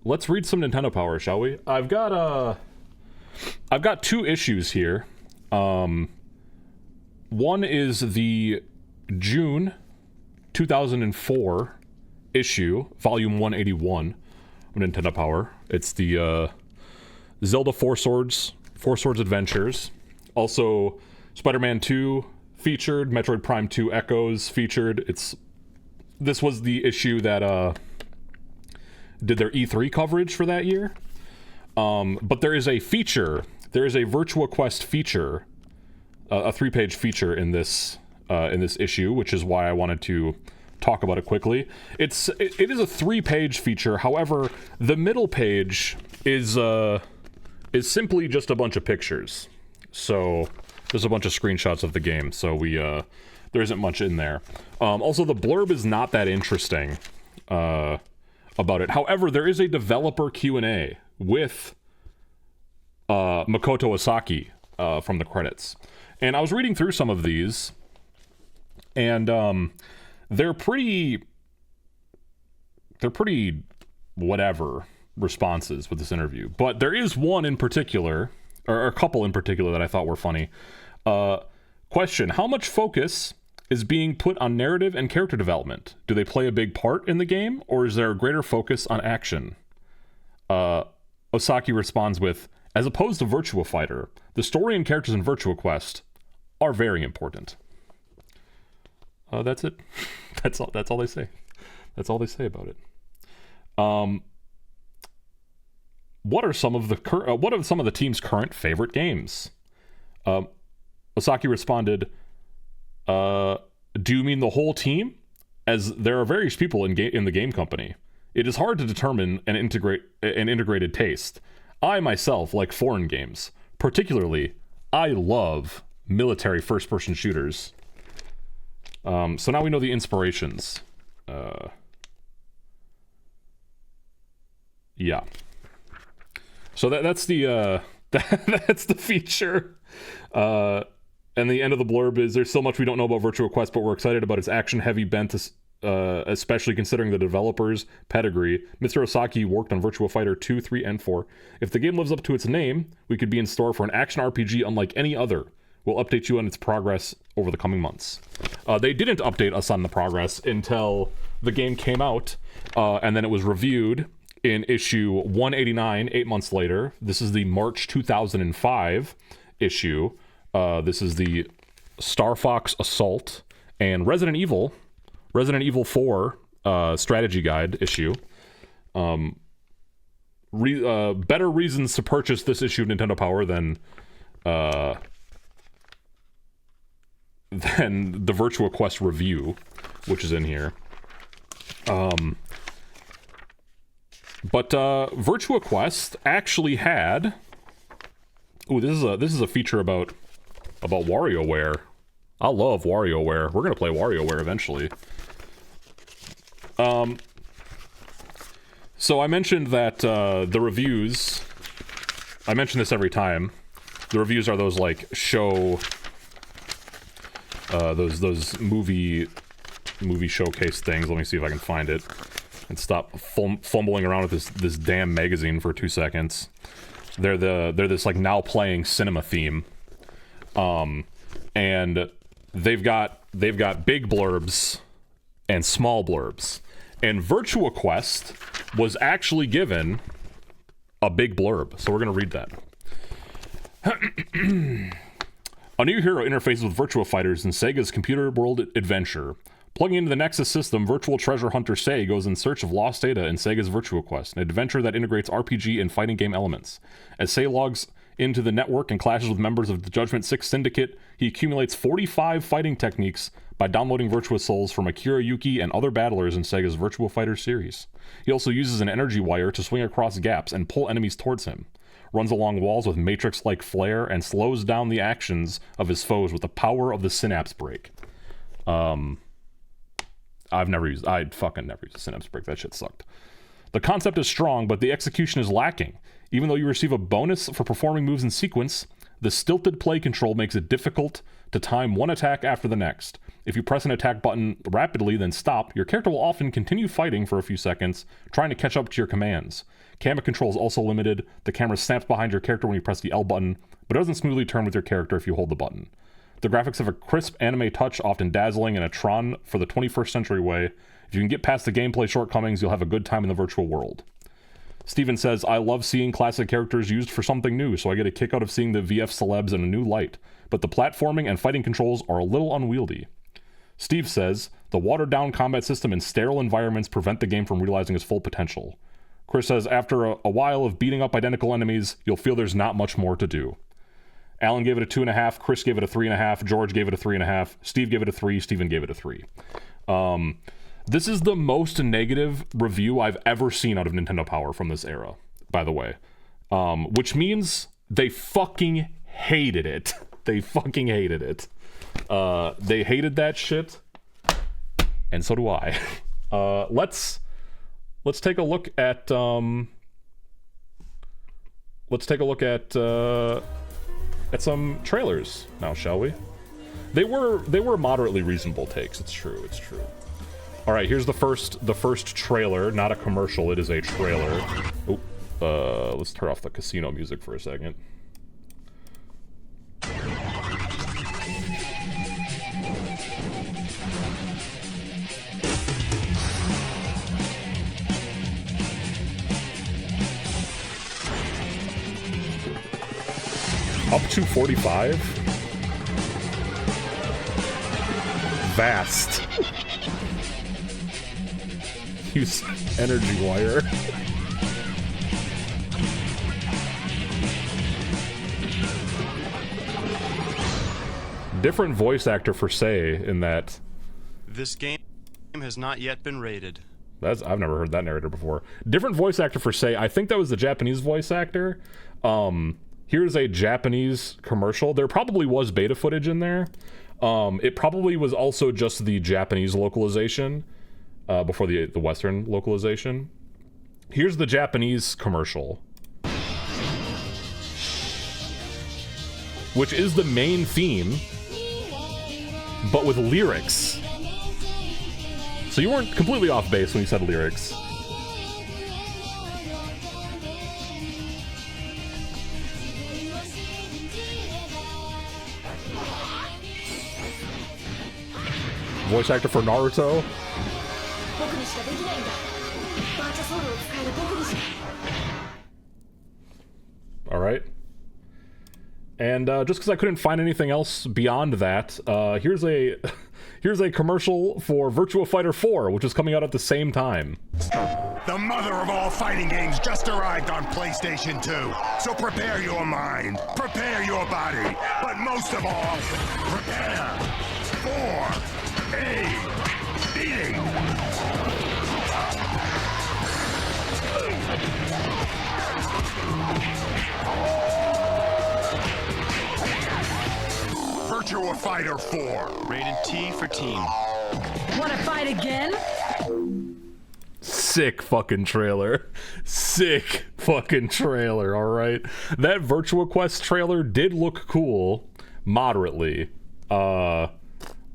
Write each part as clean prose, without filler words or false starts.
let's read some Nintendo Power, shall we? I've got two issues here. One is the June 2004 issue, volume 181 of Nintendo Power. It's the Zelda Four Swords Adventures. Also, Spider-Man 2 featured, Metroid Prime 2 Echoes featured. This was the issue that did their E3 coverage for that year. But there is a feature. There is a Virtua Quest feature, a 3-page feature in this issue, which is why I wanted to talk about it quickly. It is a 3-page feature. However, the middle page is simply just a bunch of pictures. So there's a bunch of screenshots of the game. So there isn't much in there. Also, the blurb is not that interesting about it. However, there is a developer Q&A with Makoto Asaki from the credits. And I was reading through some of these, and they're pretty whatever responses with this interview. But there is one in particular, or a couple in particular, that I thought were funny. Question: how much focus is being put on narrative and character development? Do they play a big part in the game, or is there a greater focus on action? Osaki responds with, as opposed to Virtua Fighter, the story and characters in Virtua Quest are very important. That's it. That's all they say. That's all they say about it. What are some of the team's current favorite games? Osaki responded, do you mean the whole team? As there are various people in the game company. It is hard to determine an integrated taste. I myself like foreign games. Particularly, I love military first-person shooters. So now we know the inspirations. Yeah. So that's the that's the feature. And the end of the blurb is, there's so much we don't know about Virtua Quest, but we're excited about its action-heavy bent, especially considering the developer's pedigree. Mr. Osaki worked on Virtua Fighter 2, 3, and 4. If the game lives up to its name, we could be in store for an action RPG unlike any other. We'll update you on its progress over the coming months. They didn't update us on the progress until the game came out, and then it was reviewed in issue 189 8 months later. This is the March 2005 issue. This is the Star Fox Assault and Resident Evil 4 strategy guide issue. Better reasons to purchase this issue of Nintendo Power than the Virtua Quest review, which is in here. But Virtua Quest actually had... Ooh, this is a feature about WarioWare. I love WarioWare. We're gonna play WarioWare eventually. So I mentioned that the reviews... I mention this every time. The reviews are those, like, show... those movie showcase things. Let me see if I can find it. And stop fumbling around with this damn magazine for 2 seconds. They're this, like, now playing cinema theme. And they've got big blurbs and small blurbs. And Virtua Quest was actually given a big blurb. So we're going to read that. A new hero interfaces with Virtua Fighters in Sega's Computer World Adventure. Plugging into the Nexus system, virtual treasure hunter Sei goes in search of lost data in Sega's Virtua Quest, an adventure that integrates RPG and fighting game elements. As Sei logs into the network and clashes with members of the Judgment 6 Syndicate, he accumulates 45 fighting techniques by downloading Virtua Souls from Akira Yuki and other battlers in Sega's Virtua Fighter series. He also uses an energy wire to swing across gaps and pull enemies towards him, runs along walls with Matrix-like flair, and slows down the actions of his foes with the power of the synapse break. I fucking never used a synapse break. That shit sucked. The concept is strong, but the execution is lacking. Even though you receive a bonus for performing moves in sequence, the stilted play control makes it difficult to time one attack after the next. If you press an attack button rapidly, then stop, your character will often continue fighting for a few seconds, trying to catch up to your commands. Camera control is also limited. The camera snaps behind your character when you press the L button, but it doesn't smoothly turn with your character if you hold the button. The graphics have a crisp anime touch, often dazzling, and a Tron for the 21st century way. If you can get past the gameplay shortcomings, you'll have a good time in the virtual world. Steven says, I love seeing classic characters used for something new, so I get a kick out of seeing the VF celebs in a new light, but the platforming and fighting controls are a little unwieldy. Steve says, the watered-down combat system and sterile environments prevent the game from realizing its full potential. Chris says, after a while of beating up identical enemies, you'll feel there's not much more to do. Alan gave it a 2.5, Chris gave it a 3.5, George gave it a 3.5, Steve gave it a 3, Steven gave it a 3. This is the most negative review I've ever seen out of Nintendo Power from this era, by the way. Which means they fucking hated it. They fucking hated it. They hated that shit, and so do I. Let's take a look at some trailers now, shall we? They were moderately reasonable takes. It's true. All right, here's the first trailer, not a commercial. It is a trailer. Oh, let's turn off the casino music for a second. Up to 45? Vast. Use energy wire. Different voice actor for Say in that. This game has not yet been rated. I've never heard that narrator before. Different voice actor for Say. I think that was the Japanese voice actor. Here's a Japanese commercial. There probably was beta footage in there. It probably was also just the Japanese localization before the Western localization. Here's the Japanese commercial, which is the main theme, but with lyrics. So you weren't completely off base when you said lyrics. Voice actor for Naruto. All right. And just because I couldn't find anything else beyond that, here's a commercial for Virtua Fighter 4, which is coming out at the same time. The mother of all fighting games just arrived on PlayStation 2. So prepare your mind, prepare your body, but most of all, prepare for a beating. Virtua Fighter 4. Rated T for teen. Wanna fight again? Sick fucking trailer. Sick fucking trailer, alright? That Virtua Quest trailer did look cool, moderately.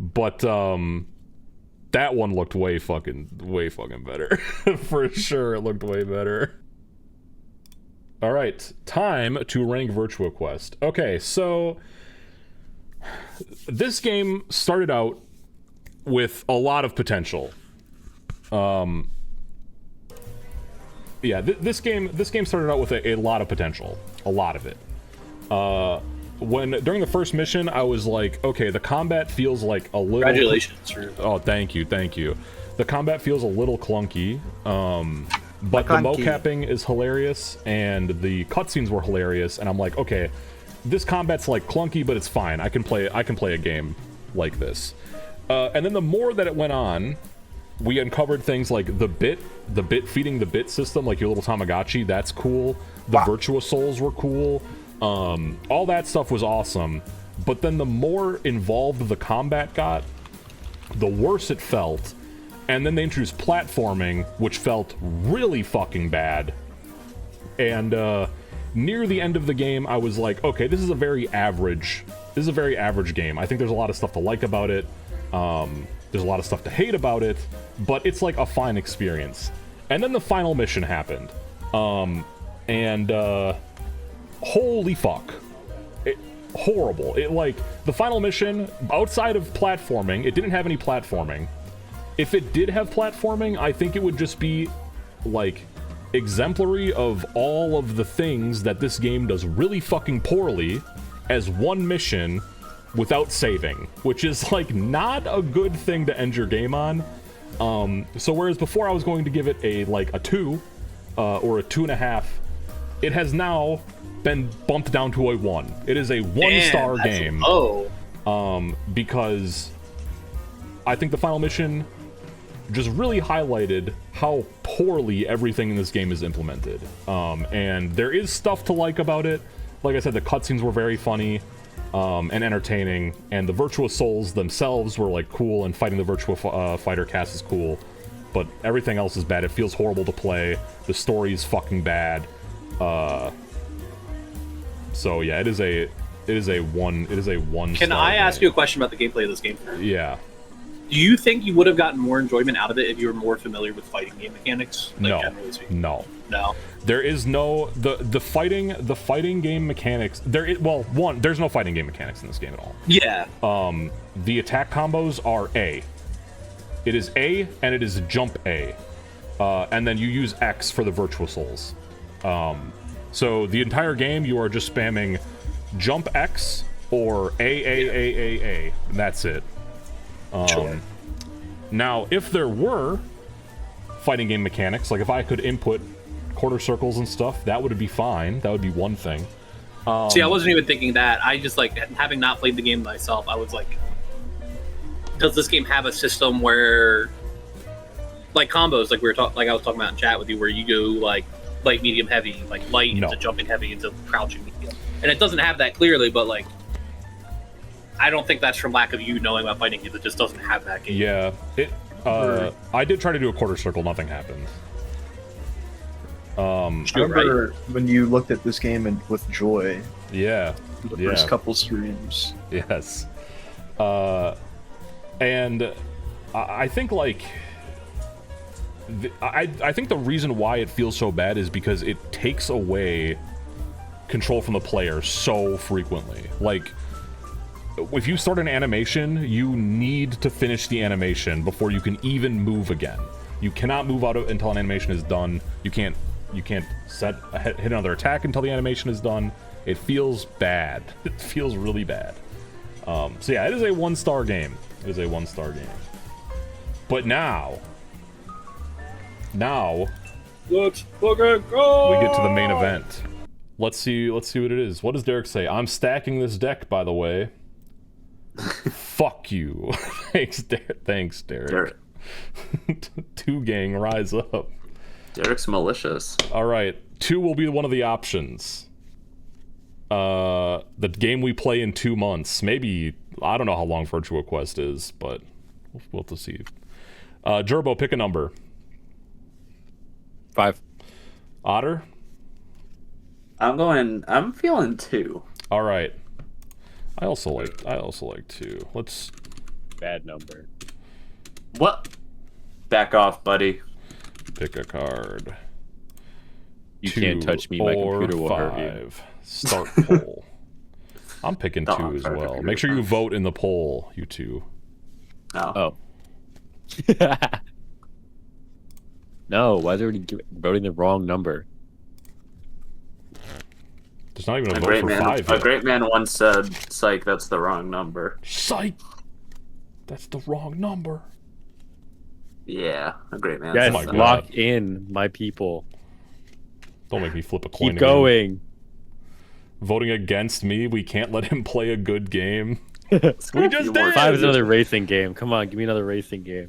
But that one looked way fucking better. For sure, it looked way better. Alright, time to rank Virtua Quest. Okay, so this game started out with a lot of potential. This game started out with a lot of potential. A lot of it. During the first mission, I was like, okay, the combat feels like a little... Congratulations. Oh, thank you. The combat feels a little clunky, but the mocapping is hilarious, and the cutscenes were hilarious, and I'm like, okay, this combat's like clunky, but it's fine. I can play a game like this. And then the more that it went on, we uncovered things like the bit feeding the bit system, like your little Tamagotchi. That's cool. The Virtua Souls were cool. All that stuff was awesome. But then the more involved the combat got, the worse it felt. And then they introduced platforming, which felt really fucking bad. And near the end of the game, I was like, okay, this is a very average This is a very average game. I think there's a lot of stuff to like about it. There's a lot of stuff to hate about it, but it's like a fine experience. And then the final mission happened. Holy fuck. Horrible. It, like, the final mission, outside of platforming, it didn't have any platforming. If it did have platforming, I think it would just be, like, exemplary of all of the things that this game does really fucking poorly as one mission without saving, which is, like, not a good thing to end your game on. So whereas before I was going to give it a 2, or a 2.5, it has now been bumped down to a 1. It is a 1-star game. Because I think the final mission just really highlighted how poorly everything in this game is implemented. And there is stuff to like about it. Like I said, the cutscenes were very funny and entertaining, and the Virtua Souls themselves were like cool, and fighting the Virtua Fighter cast is cool. But everything else is bad. It feels horrible to play. The story is fucking bad. So yeah, it is a 1. Can I ask you a question about the gameplay of this game? Yeah. Do you think you would have gotten more enjoyment out of it if you were more familiar with fighting game mechanics? Like, No. No. There is no the fighting game mechanics. There's no fighting game mechanics in this game at all. Yeah. The attack combos are A. It is A, and it is jump A. And then you use X for the Virtua Souls. So the entire game, you are just spamming jump X or A. And that's it. Sure. Now, if there were fighting game mechanics, like if I could input quarter circles and stuff, that would be fine. That would be one thing. See, I wasn't even thinking that. I just, like, having not played the game myself, I was like, does this game have a system where, like, combos, like I was talking about in chat with you, where you go like light, medium, heavy, like light into jumping heavy into crouching medium, and it doesn't have that clearly, but like, I don't think that's from lack of you knowing about fighting games. It just doesn't have that game. Yeah, I did try to do a quarter circle, nothing happened. I remember when you looked at this game with joy. Yeah. The first couple streams. Yes. And I think, like, I think the reason why it feels so bad is because it takes away control from the player so frequently. Like, if you start an animation, you need to finish the animation before you can even move again. You cannot move out of until an animation is done. You can't hit another attack until the animation is done. It feels bad. It feels really bad. So yeah, it is a 1-star game. It is a 1-star game. But now Let's fucking go! we get to the main event. Let's see what it is. What does Derek say? I'm stacking this deck, by the way. Fuck you. Thanks, Derek. 2 gang, rise up. Derek's malicious. All right, 2 will be one of the options. The game we play in 2 months. Maybe, I don't know how long Virtua Quest is, but we'll have to see. Gerbo, pick a number. 5. Otter? I'm feeling 2. All right. I also like 2. Let's... Bad number. What? Back off, buddy. Pick a card. You can't touch me, my computer will hurt you. Start poll. I'm picking 2 as well. Make sure you vote in the poll, you 2. Oh. No, why is everybody voting the wrong number? There's not even a vote for 5 yet. A great man once said, "Psych, that's the wrong number." Psych! That's the wrong number. Yeah, a great man. Yes, my God. lock in, my people. Don't make me flip a coin. Keep going. Voting against me, we can't let him play a good game. We just did! 5 is another racing game. Come on, give me another racing game.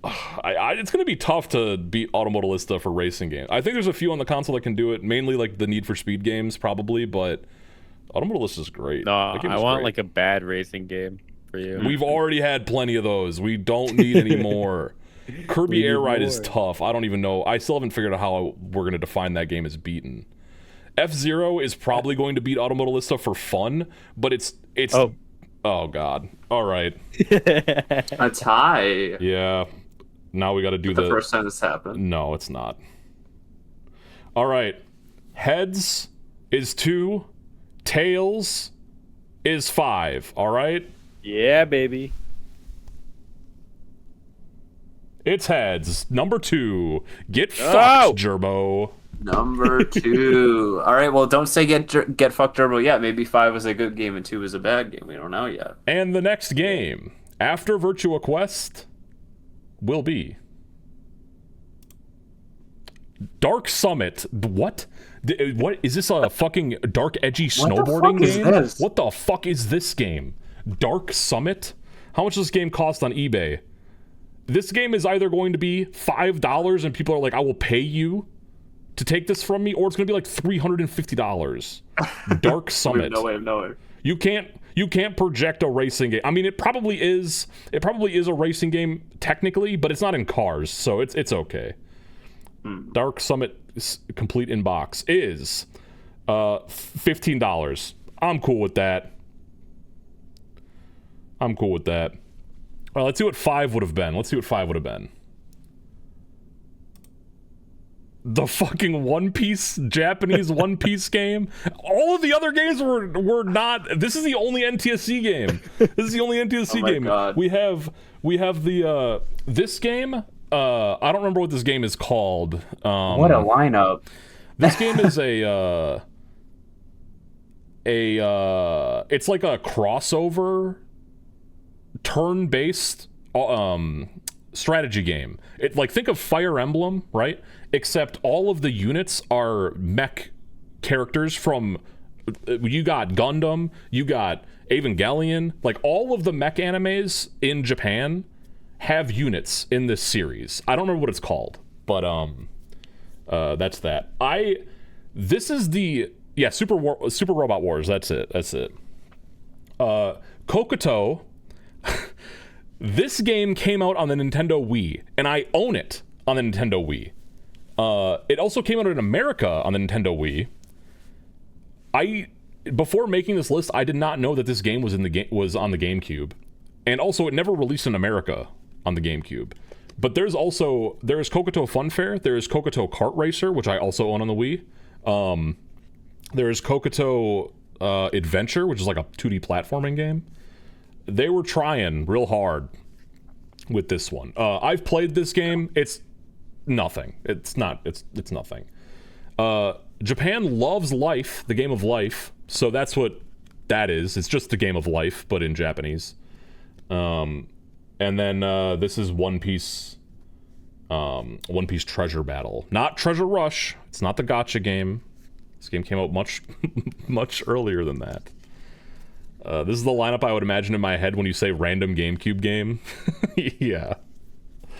It's going to be tough to beat Automodelista for racing games. I think there's a few on the console that can do it, mainly like the Need for Speed games, probably, but Automodelista is great. No, I want like a bad racing game for you. We've already had plenty of those. We don't need any more. Kirby Air Ride is tough. I don't even know. I still haven't figured out how we're going to define that game as beaten. F-Zero is probably going to beat Automodelista for fun, but it's Oh God. All right. A tie. Yeah. Now we got to do The first time this happened. No, it's not. All right. Heads is 2. Tails is 5. All right. Yeah, baby. It's heads. Number 2. Get fucked, Gerbo. Number 2. All right, well, don't say get fucked Turbo yet. Maybe 5 was a good game and 2 was a bad game. We don't know yet. And the next game after Virtua Quest will be Dark Summit. What? What is this? A fucking dark, edgy snowboarding game? This? What the fuck is this game? Dark Summit? How much does this game cost on eBay? This game is either going to be $5 and people are like, I will pay you to take this from me, or it's going to be like $350. Dark Summit. No way, no way. You can't project a racing game. I mean, it probably is a racing game technically, but it's not in cars, so it's okay. Dark Summit complete in box is $15. I'm cool with that. Let's see what 5 would have been. The fucking One Piece, Japanese One Piece game. All of the other games were not. This is the only NTSC game. God. We have the this game. I don't remember what this game is called. What a lineup. This game is it's like a crossover turn-based strategy game. It, like, think of Fire Emblem, right? Except all of the units are mech characters from, you got Gundam, you got Evangelion, like all of the mech animes in Japan have units in this series. I don't remember what it's called, but that's that. This is the Super Robot Wars. That's it. Kokoto. This game came out on the Nintendo Wii, and I own it on the Nintendo Wii. It also came out in America on the Nintendo Wii. Before making this list, I did not know that this game was on the GameCube, and also it never released in America on the GameCube. But there's Kokoto Funfair, there's Kokoto Kart Racer, which I also own on the Wii. There's Kokoto Adventure, which is like a 2D platforming game. They were trying real hard with this one. I've played this game. It's nothing. It's nothing. Japan loves life, the game of life, so that's what that is. It's just the game of life, but in Japanese. And then this is One Piece Treasure Battle. Not Treasure Rush. It's not the gacha game. This game came out much earlier than that. This is the lineup I would imagine in my head when you say random GameCube game. Yeah.